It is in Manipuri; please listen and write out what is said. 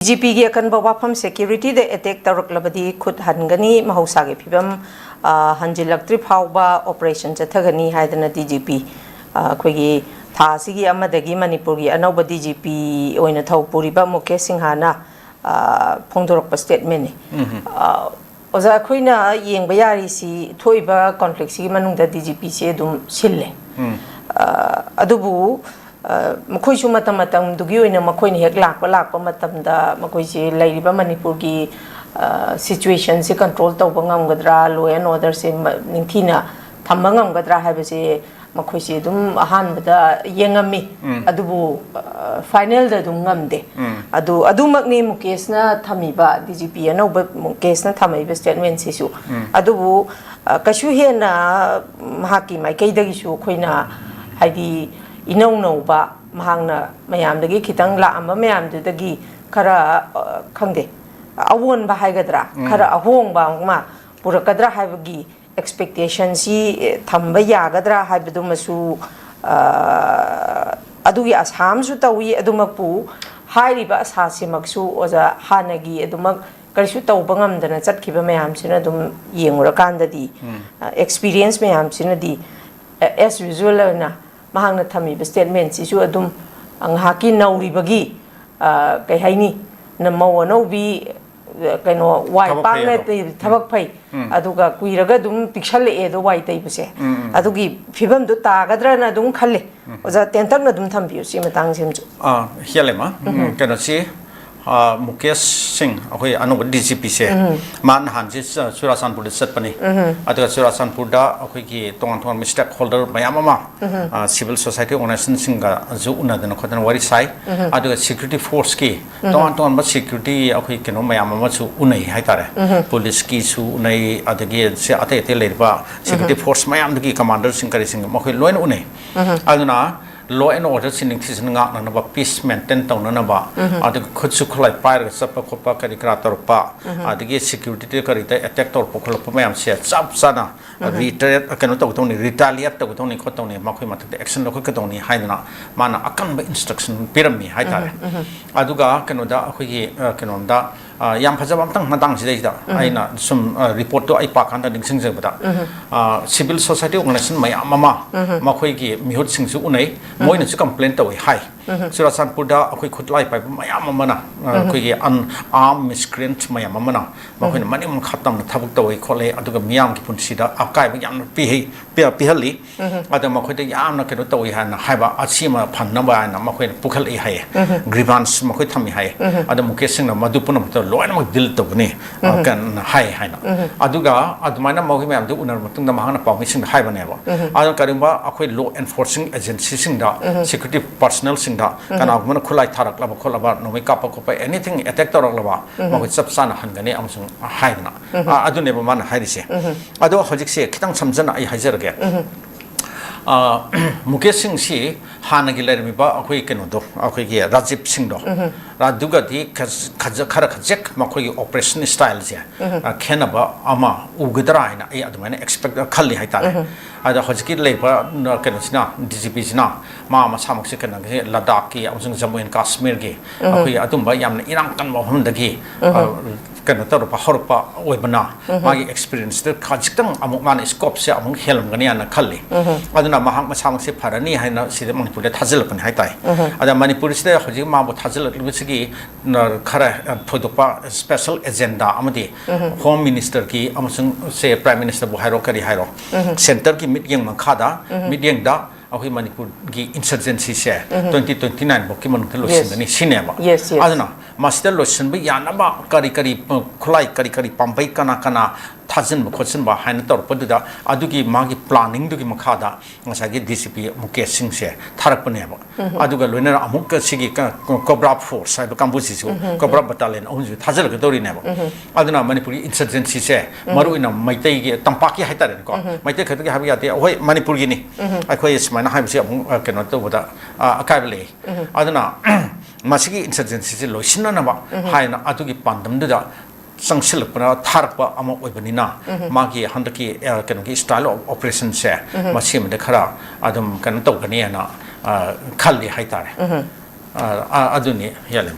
DGP gi akan bawapam security de attack taruklabadi khut hangani mahausa ge phibam hanjilaktri phawba operation chathagani haidana DGP khoigi tha sigi amadagi manipur gi anauba DGP oina thau puriba mukesh singhana phongdorokpa statement ni oza khoina yengba yari si thoiba conflict si manungda DGP se dum sille adubu makhoi su matam dugi oina makhoi ni hek lakpa matamda makhoi si lairiba manipur gi situation se control tawba ngamgadra law and order se ningthina thamba ngamgadra habase makhoi si dum ahanbada yengami adubu final da dum ngamde adumakni mukesh na thamiba DGP anauba mukesh na thamiba statement si su adubu kashu hena mahaki maikaidagi su khoina haidi inauba mahangna mayamdagi khitang laamba mayamdagi khara khangde awon ba haigadra khara ahong ba ma purakadra haibagi expectation si thamba yagadra haibadu masu adugi asham su tawi adumapu hairiba asasi maksu oza hanagi adumak karisu tawba ngamdana chatkhiba mayam sina dum yengura kandadi experience mayam sina di as usual na mahangna thamiba statement si su adum anghaki nauribagi kai haini na mawonobi kaino wai pangne thabak phai aduga kuiraga dum pikshalle e do wai tai buse adugi phibam do tagadra na dum khalle oza tentak na dum thambiu si matang semju hialema kaino si mukesh singh akoi anuba DGP se man hanji surasanpur de satpani aduga surasanpur da akoi ki tongan stakeholder mayamama civil society organization singa ju unadana khodan wari sai aduga security force ki tongan ba security akoi keno mayamama chu unai haitare police ki chu unai adagi se ate lerba security force mayam dagi commander sing kari sing makoi loin unai aduna law and order sining thisin nga na ba peace maintain tawna na ba adu khutsu khlai pair sapa khopa kari kra torpa adigi security te kari ta attack tor pokhol mayam se chap sana retreat kanu tawtoni retaliate tawtoni khotoni makhoi mathak action lo khotoni haina mana akan ba instruction pirami haitare aduga kanu da khoi kanu da yam phajab amtang natang sidai aina sum report to ai pakan da dingsing jebada civil society organization mayam mama makhoi gi mihut singsu unai moina su complaint tawi hai surasanpur da akhoi khutlai pai mayam amana akhoi gi unarmed miscreant mayam amana makhoi manim khatam na thabuk tawi khole aduga miyam gi punsi da akai ba yam pi hali ada makhoi da yam na keno tawi hana haiba achima phanna ba na makhoi pukhal e hai grievance makhoi thami hai ada mukesh singh na madupuna loin mak dil tobni kan hai haina aduga admaina mawi mayam du unar matung da mahana pawmi sing hai bane ba adon karimba akhoi law enforcing agency sing da security personnel sing da kana agmana khulai tharak laba kholaba nomai kapa kopa anything attack torak laba mawi chapsana hangani amsung haina adune ba man harise ado hojik se khitang samjana ai hajarage mukesh singh si hana gi lermi ba akhoi keno do akhoi gi rajib singh do raduga di khara khajek makhoi gi operation style je khena ba ama ugdra ina ai adumane expect khalli haitare ada hojiki leba keno sina DGP sina ma samak se kana ge ladakh ki amsung jammu and kashmir gi akhoi adumba yamna irang kan ma hum dagi kena tar pa horpa oibana magi experience de khajitang amuk man scope se amung helm gani ana khalli aduna mahang masamang se pharani haina side manipur de thajil pan haitai ada manipur side hoji ma bo thajil libsigi khara phodopa special agenda amadi home minister ki amsung se prime minister bo hairo kari hairo center ki meeting makhada meeting da ahi manipur gi insurgency se 2029 bo ki man losin ni cinema aduna master losin bi yanaba kari khulai kari pambai kana thajin bo khotsin ba hain tor poduda adugi magi planning dugi makhada ngasagi DCP mukesh singh se tharakpane ba aduga loina amuk sigi cobra force sai kambusi su cobra battalion onju thajal ga dori ne ba aduna manipuri insurgency se maru ina maitai gi tampaki haitare ko maitai khat gi habi ate hoi manipur gi ni akhoi smaina habi se keno to boda akaibele aduna masigi insurgency se loisina na ba haina adugi pandam da sangsil puna tharpa ama oibanina magi handaki kenogi style of operation se masim de khara adum kan to gani na khalli haitare aduni yalim